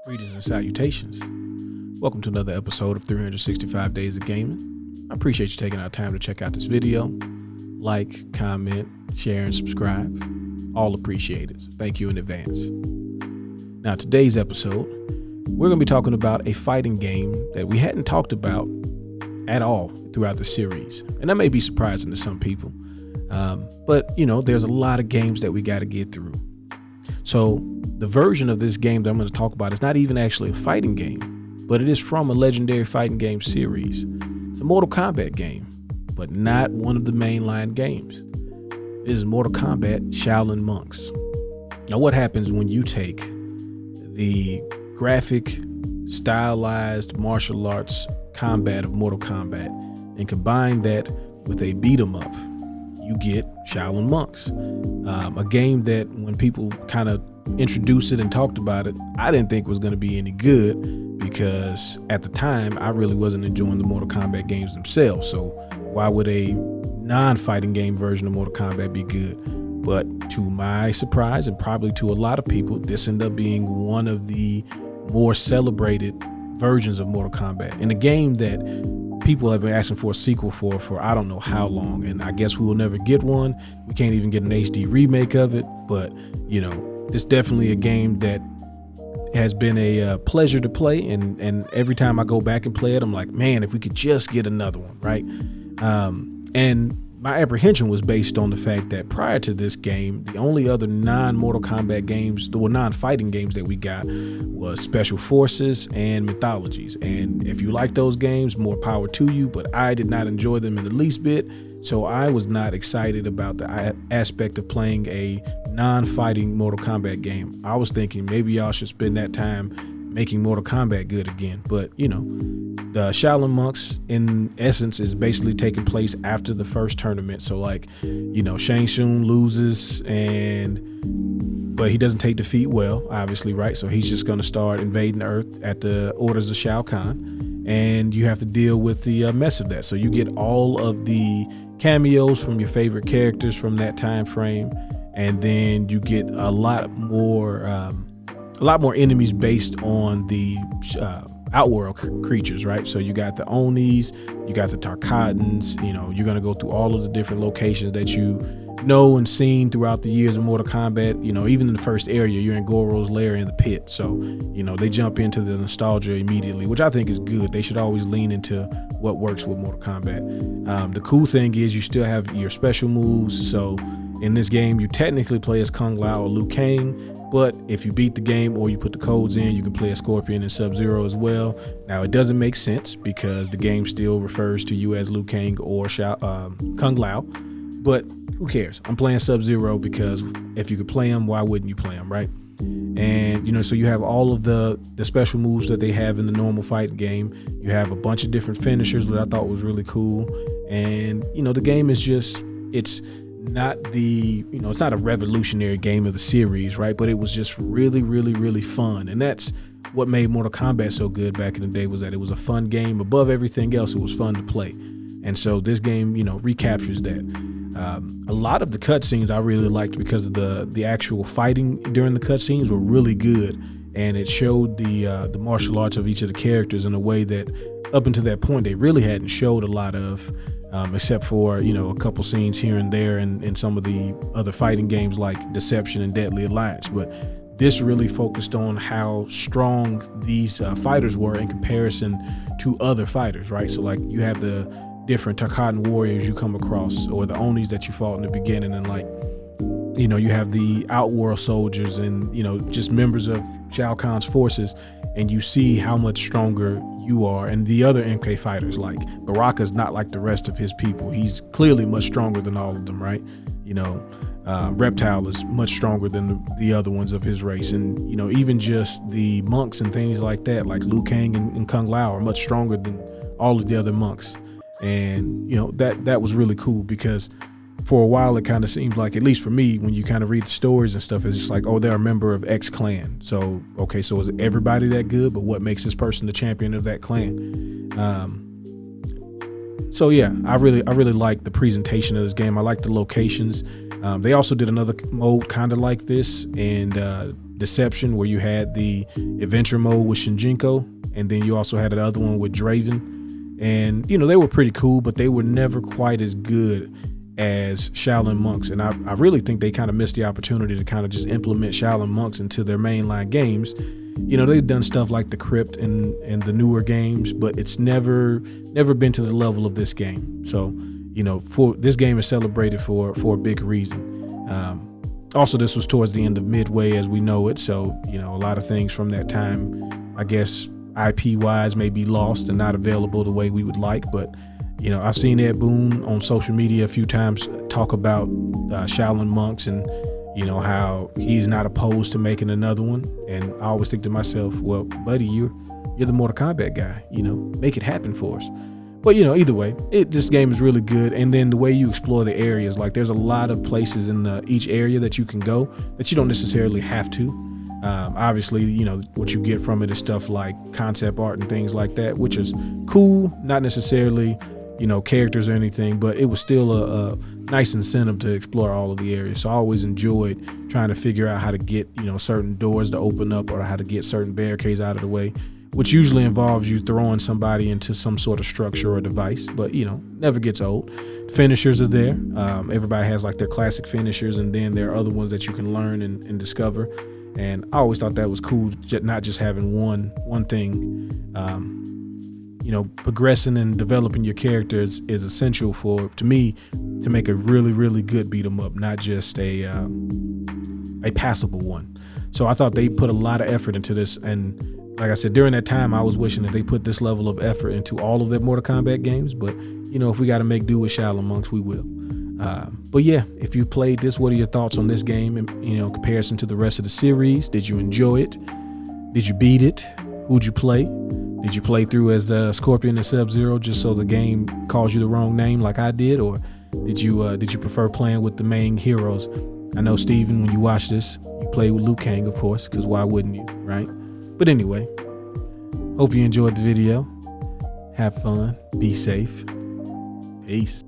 Greetings and salutations. Welcome to another episode of 365 Days of Gaming. I appreciate you taking our time to check out this video. Like, comment, share, and subscribe. All appreciated. Thank you in advance. Now, today's episode, we're going to be talking about a fighting game that we hadn't talked about at all throughout the series. And that may be surprising to some people. But, there's a lot of games that we got to get through. So the version of this game that I'm going to talk about is not even actually a fighting game, but it is from a legendary fighting game series. It's a Mortal Kombat game, but not one of the mainline games. This is Mortal Kombat Shaolin Monks. Now, what happens when you take the graphic, stylized martial arts combat of Mortal Kombat and combine that with a beat 'em up? You get Shaolin Monks, a game that when people kind of introduced it and talked about it, I didn't think was going to be any good because at the time I really wasn't enjoying the Mortal Kombat games themselves. So why would a non-fighting game version of Mortal Kombat be good? But to my surprise, and probably to a lot of people, this ended up being one of the more celebrated versions of Mortal Kombat, and a game that people have been asking for a sequel for I don't know how long, and I guess we will never get one. We can't even get an HD remake of it, but it's definitely a game that has been a pleasure to play, and every time I go back and play it, I'm like, man, if we could just get another one, right? And my apprehension was based on the fact that prior to this game, the only other non-Mortal Kombat games, the non-fighting games that we got was Special Forces and Mythologies. And if you like those games, more power to you, but I did not enjoy them in the least bit. So I was not excited about the aspect of playing a non-fighting Mortal Kombat game. I was thinking maybe y'all should spend that time making Mortal Kombat good again. But the Shaolin Monks in essence is basically taking place after the first tournament. So Shang Tsung loses, but he doesn't take defeat well, obviously, right? So he's just going to start invading Earth at the orders of Shao Kahn, and you have to deal with the mess of that. So you get all of the cameos from your favorite characters from that time frame, and then you get a lot more enemies based on the outworld creatures, right? So you got the Onis, you got the Tarkatans, you're going to go through all of the different locations that you know and seen throughout the years of Mortal Kombat. Even in the first area, you're in Goro's lair in the pit. So, they jump into the nostalgia immediately, which I think is good. They should always lean into what works with Mortal Kombat. The cool thing is you still have your special moves. So in this game, you technically play as Kung Lao or Liu Kang, but if you beat the game or you put the codes in, you can play as Scorpion and Sub-Zero as well. Now, it doesn't make sense because the game still refers to you as Liu Kang or Kung Lao, but who cares? I'm playing Sub-Zero because if you could play him, why wouldn't you play him, right? And, so you have all of the special moves that they have in the normal fighting game. You have a bunch of different finishers that I thought was really cool. And, the game is just, it's not it's not a revolutionary game of the series, right? But it was just really, really, really fun. And that's what made Mortal Kombat so good back in the day, was that it was a fun game. Above everything else, it was fun to play. And so this game, recaptures that. A lot of the cutscenes I really liked because of the actual fighting during the cutscenes were really good. And it showed the martial arts of each of the characters in a way that up until that point, they really hadn't showed a lot of, except for, a couple scenes here and there in some of the other fighting games like Deception and Deadly Alliance. But this really focused on how strong these fighters were in comparison to other fighters, right? So you have the different Tarkatan warriors you come across, or the Onis that you fought in the beginning, and you have the outworld soldiers and just members of Shao Kahn's forces, and you see how much stronger you are. And the other MK fighters, like Baraka's not like the rest of his people. He's clearly much stronger than all of them, right? Reptile is much stronger than the other ones of his race, and even just the monks and things like that, like Liu Kang and Kung Lao, are much stronger than all of the other monks. And that was really cool because for a while it kind of seemed like, at least for me, when you kind of read the stories and stuff, it's just like, oh, they're a member of X clan. So okay, so is everybody that good? But what makes this person the champion of that clan? So yeah, I really like the presentation of this game. I like the locations. They also did another mode kind of like this, and Deception, where you had the adventure mode with Shinjinko, and then you also had the other one with Draven. And, you know, they were pretty cool, but they were never quite as good as Shaolin Monks. And I really think they kind of missed the opportunity to kind of just implement Shaolin Monks into their mainline games. You know, they've done stuff like the Crypt and the newer games, but it's never been to the level of this game. So, you know, for this game is celebrated for a big reason. Also, this was towards the end of Midway as we know it. So, you know, a lot of things from that time, I guess, IP wise may be lost and not available the way we would like. But, you know, I've seen Ed Boon on social media a few times talk about Shaolin Monks and, you know, how he's not opposed to making another one. And I always think to myself, well, buddy, you're the Mortal Kombat guy, you know, make it happen for us. But, you know, either way, this game is really good. And then the way you explore the areas, like there's a lot of places in each area that you can go that you don't necessarily have to. Obviously, you know, what you get from it is stuff like concept art and things like that, which is cool, not necessarily, you know, characters or anything, but it was still a nice incentive to explore all of the areas. So I always enjoyed trying to figure out how to get, you know, certain doors to open up or how to get certain barricades out of the way, which usually involves you throwing somebody into some sort of structure or device, but, you know, never gets old. Finishers are there. Everybody has like their classic finishers, and then there are other ones that you can learn and discover. And I always thought that was cool, not just having one thing. You know, progressing and developing your characters is essential to me to make a really, really good beat 'em up, not just a passable one. So I thought they put a lot of effort into this. And like I said, during that time, I was wishing that they put this level of effort into all of their Mortal Kombat games. But, you know, if we got to make do with Shaolin Monks, we will. But yeah, if you played this, what are your thoughts on this game in, you know, comparison to the rest of the series? Did you enjoy it? Did you beat it? Who'd you play? Did you play through as Scorpion and Sub-Zero just so the game calls you the wrong name like I did? Or did you prefer playing with the main heroes? I know, Steven, when you watch this, you play with Liu Kang, of course, because why wouldn't you, right? But anyway, hope you enjoyed the video. Have fun. Be safe. Peace.